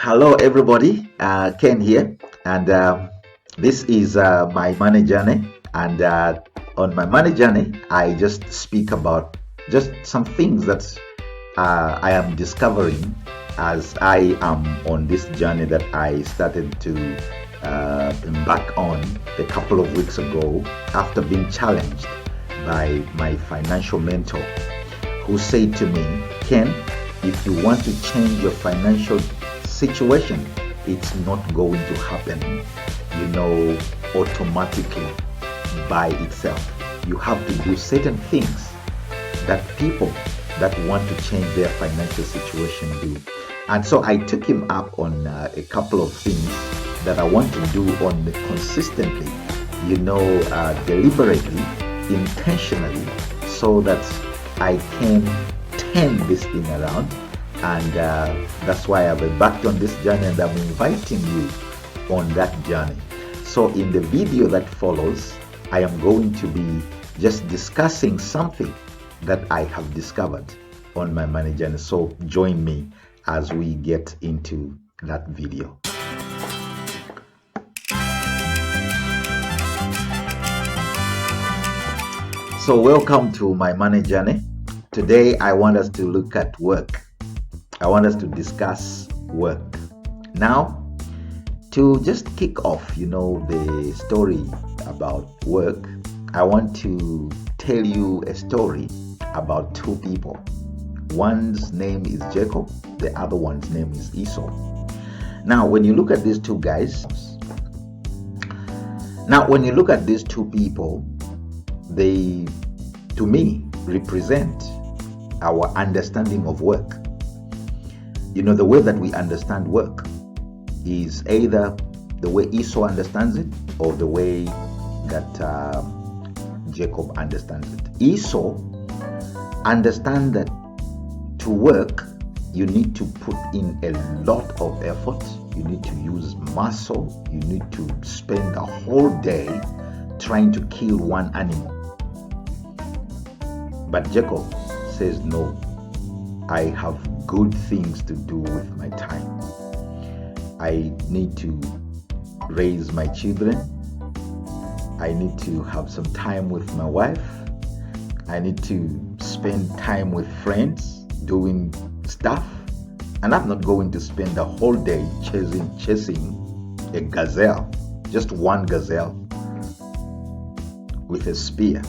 Hello, everybody. Ken here, and this is my money journey. And on my money journey, I just speak about just some things that I am discovering as I am on this journey that I started to embark on a couple of weeks ago after being challenged by my financial mentor who said to me, Ken, if you want to change your financial situation, it's not going to happen, automatically by itself. You have to do certain things that people that want to change their financial situation do. And so I took him up on a couple of things that I want to do on consistently, deliberately, intentionally, so that I can turn this thing around. And that's why I've embarked on this journey, and I'm inviting you on that journey. So in the video that follows, I am going to be just discussing something that I have discovered on my money journey. So join me as we get into that video. So welcome to my money journey. Today I want us to look at work. I want us to discuss work. Now, to just kick off, the story about work, I want to tell you a story about two people. One's name is Jacob, the other one's name is Esau. Now, when you look at these two people, they, to me, represent our understanding of work. The way that we understand work is either the way Esau understands it or the way that Jacob understands it. Esau understands that to work, you need to put in a lot of effort. You need to use muscle. You need to spend a whole day trying to kill one animal. But Jacob says, no, I have good things to do with my time. I need to raise my children. I need to have some time with my wife. I need to spend time with friends doing stuff. And I'm not going to spend the whole day chasing a gazelle, just one gazelle with a spear.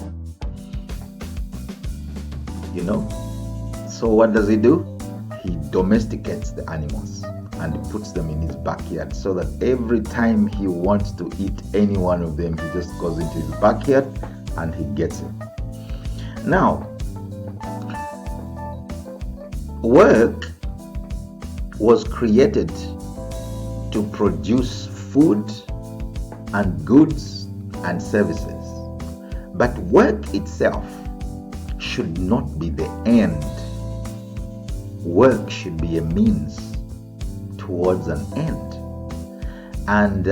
So what does he do? He domesticates the animals and puts them in his backyard so that every time he wants to eat any one of them, he just goes into his backyard and he gets it. Now, work was created to produce food and goods and services. But work itself should not be the end. Work should be a means towards an end. And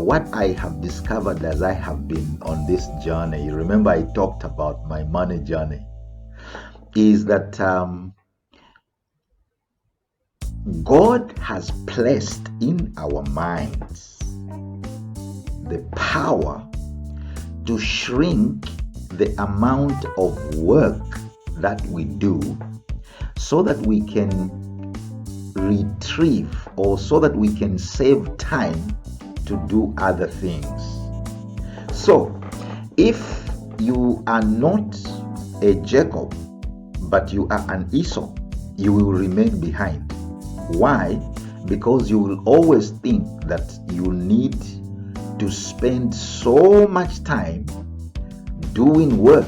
what I have discovered as I have been on this journey, remember I talked about my money journey, is that God has placed in our minds the power to shrink the amount of work that we do so that we can retrieve or so that we can save time to do other things. So, if you are not a Jacob, but you are an Esau, you will remain behind. Why? Because you will always think that you need to spend so much time doing work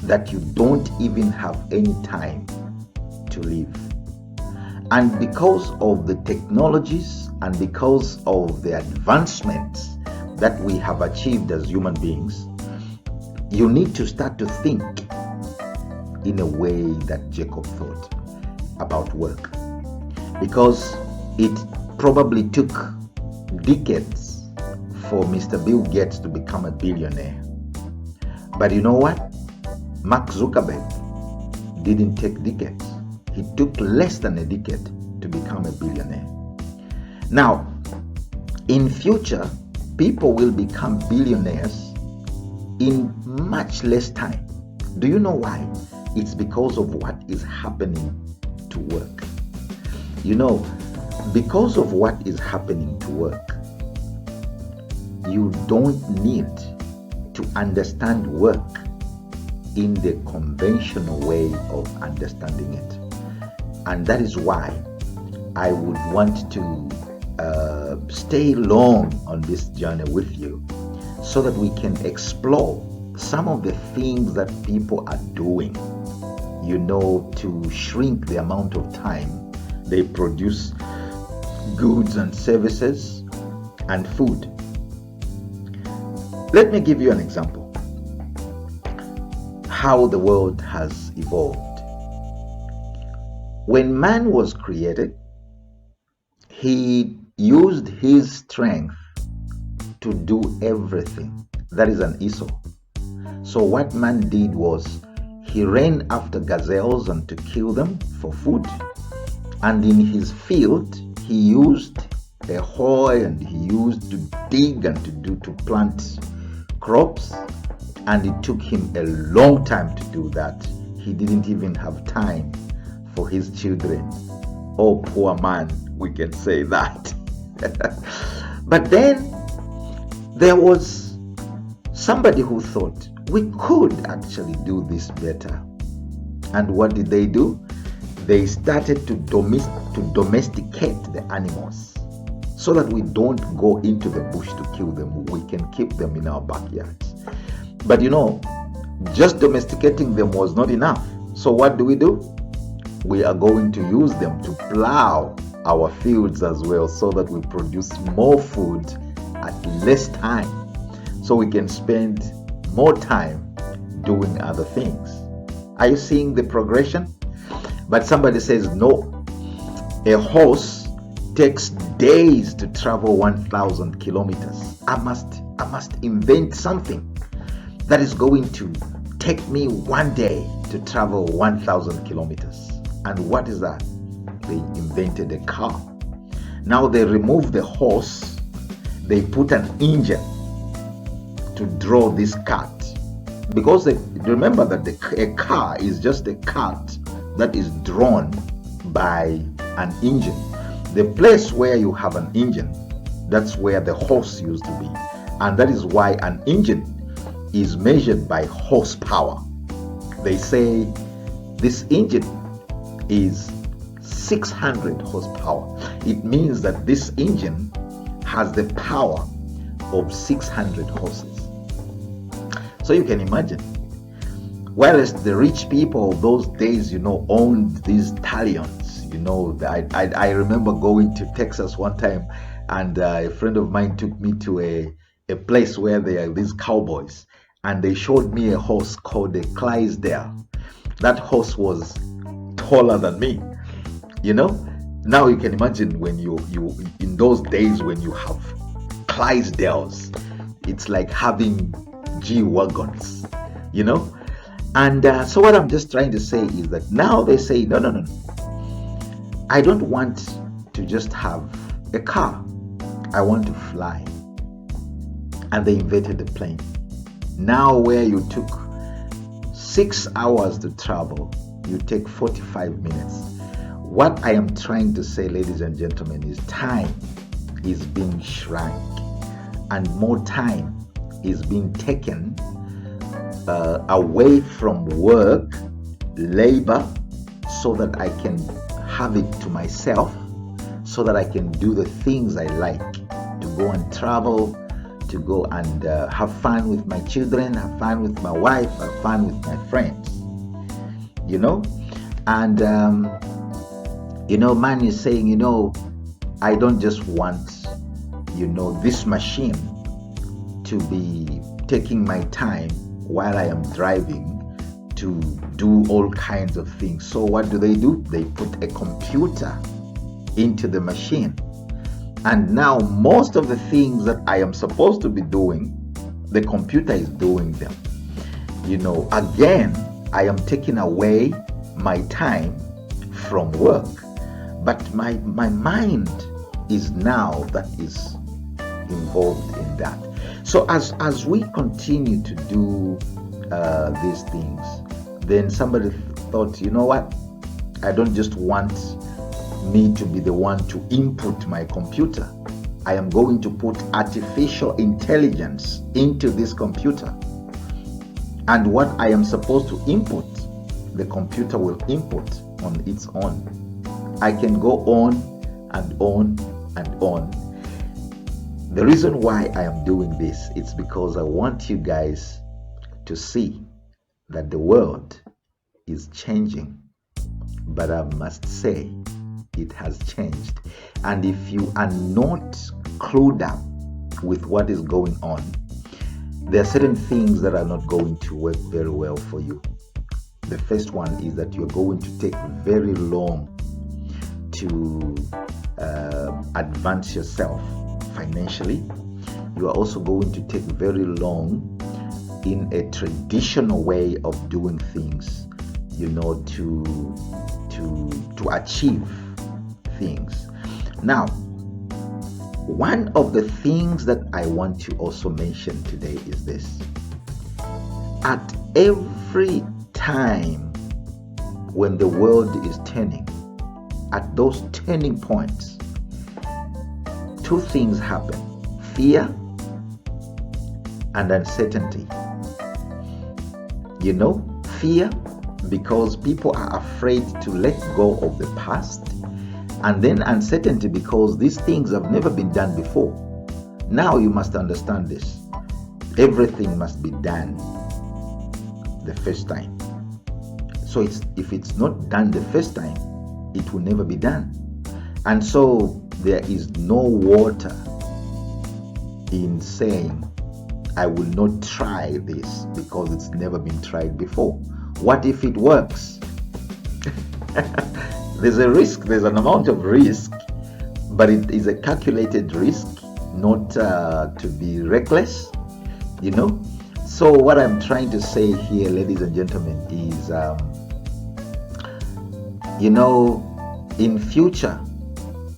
that you don't even have any time to live. And because of the technologies and because of the advancements that we have achieved as human beings, you need to start to think in a way that Jacob thought about work. Because it probably took decades for Mr. Bill Gates to become a billionaire. But you know what? Mark Zuckerberg didn't take decades. He took less than a decade to become a billionaire. Now, in future, people will become billionaires in much less time. Do you know why? It's because of what is happening to work. You know, because of what is happening to work, you don't need to understand work in the conventional way of understanding it. And that is why I would want to stay long on this journey with you, so that we can explore some of the things that people are doing, you know, to shrink the amount of time they produce goods and services and food. Let me give you an example how the world has evolved. When man was created, he used his strength to do everything. That is an Esau. So what man did was he ran after gazelles and to kill them for food. And in his field, he used a hoe and he used to dig and to plant crops. And it took him a long time to do that. He didn't even have time for his children. Oh, poor man, we can say that. But then there was somebody who thought we could actually do this better. And what did they do? They started to domesticate the animals, so that we don't go into the bush to kill them. We can keep them in our backyards. But you know, just domesticating them was not enough. So what do? We are going to use them to plow our fields as well, so that we produce more food at less time, so we can spend more time doing other things. Are you seeing the progression? But somebody says, no, a horse takes days to travel 1,000 kilometers. I must invent something that is going to take me one day to travel 1,000 kilometers. And what is that? They invented a car. Now they remove the horse, they put an engine to draw this cart. Because remember that a car is just a cart that is drawn by an engine. The place where you have an engine, that's where the horse used to be. And that is why an engine is measured by horsepower. They say this engine is 600 horsepower. It means that this engine has the power of 600 horses. So you can imagine, whereas the rich people of those days, you know, owned these stallions. You know, I remember going to Texas one time, and a friend of mine took me to a place where there are these cowboys, and they showed me a horse called a Clydesdale. That horse was taller than me, you know. Now you can imagine when you in those days when you have Clydesdales, it's like having G-Wagons, you know. And so what I'm just trying to say is that now they say, no, I don't want to just have a car, I want to fly. And they invented the plane. Now where you took 6 hours to travel, you take 45 minutes. What I am trying to say, ladies and gentlemen, is time is being shrunk, and more time is being taken away from work, labor, so that I can have it to myself, so that I can do the things I like, to go and travel, to go and have fun with my children, have fun with my wife, have fun with my friends, you know. And you know, man is saying, you know, I don't just want, you know, this machine to be taking my time while I am driving to do all kinds of things. So what do? They put a computer into the machine. And now most of the things that I am supposed to be doing, the computer is doing them. You know, again, I am taking away my time from work. But my mind is now that is involved in that. So as we continue to do these things, then somebody thought, you know what, I don't just want me to be the one to input my computer. I am going to put artificial intelligence into this computer, and what I am supposed to input, the computer will input on its own. I can go on and on and on. The reason why I am doing this is because I want you guys to see that the world is changing, but I must say it has changed. And if you are not clued up with what is going on, there are certain things that are not going to work very well for you. The first one is that you're going to take very long to advance yourself financially. You are also going to take very long in a traditional way of doing things, to achieve things. Now, one of the things that I want to also mention today is this. At every time when the world is turning, at those turning points, two things happen: fear and uncertainty. Fear, because people are afraid to let go of the past, and then uncertainty because these things have never been done before. Now you must understand this. Everything must be done the first time. So if it's not done the first time, it will never be done. And so there is no water in saying, I will not try this because it's never been tried before. What if it works? There's a risk, there's an amount of risk, but it is a calculated risk, not to be reckless, So what I'm trying to say here, ladies and gentlemen, is, in future,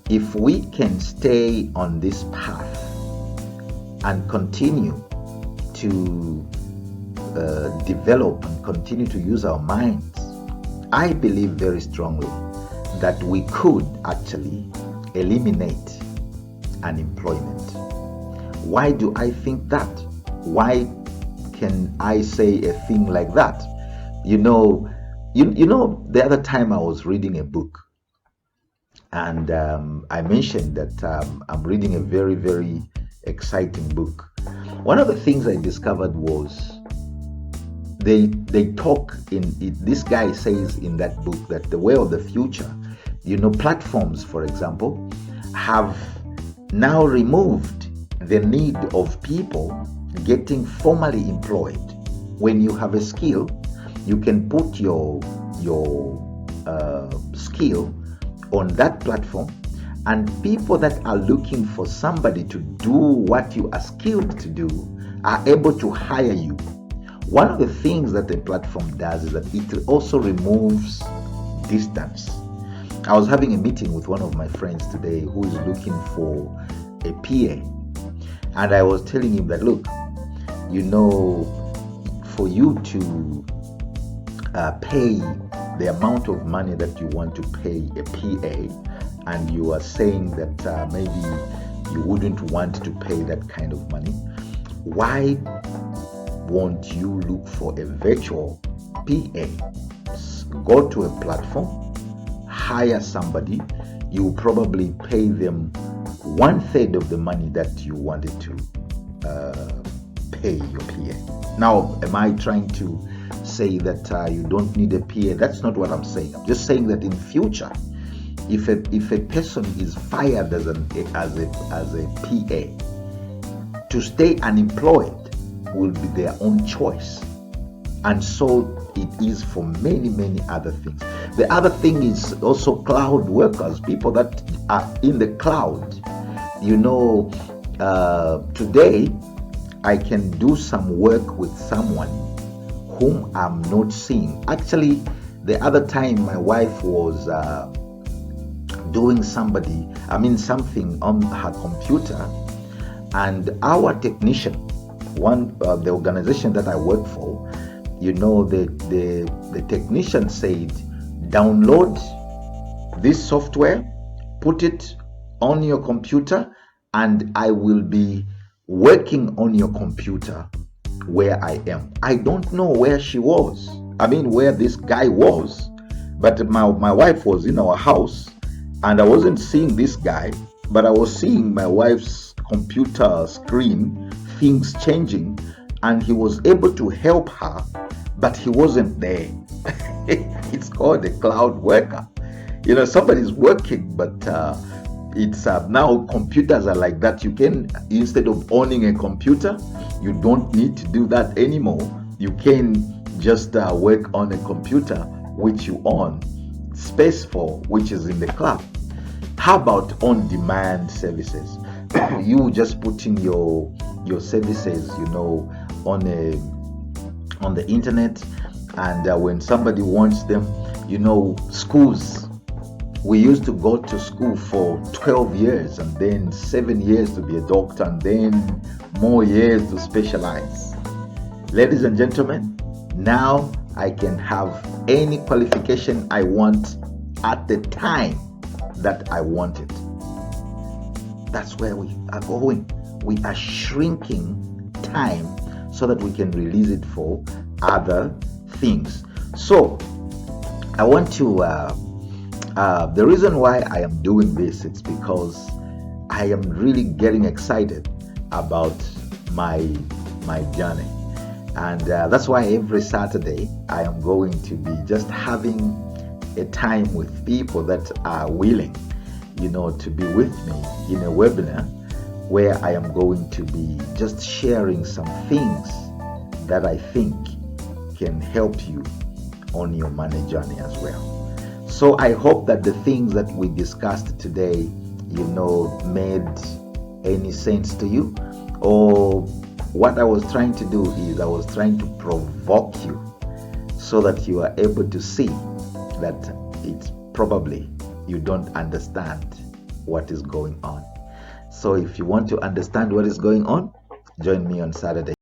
if we can stay on this path and continue to develop and continue to use our minds, I believe very strongly that we could actually eliminate unemployment. Why do I think that? Why can I say a thing like that? The other time I was reading a book, and I mentioned that I'm reading a very, very exciting book. One of the things I discovered was they talk in it. This guy says in that book that the way of the future, platforms, for example, have now removed the need of people getting formally employed. When you have a skill, you can put your skill on that platform, and people that are looking for somebody to do what you are skilled to do are able to hire you. One of the things that the platform does is that it also removes distance. I was having a meeting with one of my friends today who is looking for a PA, and I was telling him that, look, for you to pay the amount of money that you want to pay a PA, and you are saying that maybe you wouldn't want to pay that kind of money, why won't you look for a virtual PA? Go to a platform, hire somebody, you will probably pay them 1/3 of the money that you wanted to pay your PA. Now, am I trying to say that you don't need a PA? That's not what I'm saying. I'm just saying that in future, if a person is fired as a PA, to stay unemployed will be their own choice. And so it is for many, many other things. The other thing is also cloud workers, people that are in the cloud. Today I can do some work with someone whom I'm not seeing. Actually, the other time my wife was doing something on her computer, and our technician, the organization that I work for, the technician said, download this software, put it on your computer, and I will be working on your computer where I am. I don't know where she was. Where this guy was. But my wife was in our house, and I wasn't seeing this guy, but I was seeing my wife's computer screen, things changing, and he was able to help her, but he wasn't there. It's called a cloud worker. Somebody's working, but it's now computers are like that. You can, instead of owning a computer, you don't need to do that anymore. You can just work on a computer which you own space for, which is in the cloud. How about on-demand services? You just putting your services, on the internet, and when somebody wants them, schools. We used to go to school for 12 years, and then 7 years to be a doctor, and then more years to specialize. Ladies and gentlemen, now I can have any qualification I want at the time that I want it. That's where we are going. We are shrinking time so that we can release it for other things. So I want to the reason why I am doing this, it's because I am really getting excited about my journey. And that's why every Saturday I am going to be just having a time with people that are willing, to be with me in a webinar where I am going to be just sharing some things that I think can help you on your money journey as well. So I hope that the things that we discussed today, made any sense to you, or what I was trying to do is I was trying to provoke you so that you are able to see that it's probably you don't understand what is going on. So if you want to understand what is going on, join me on Saturday.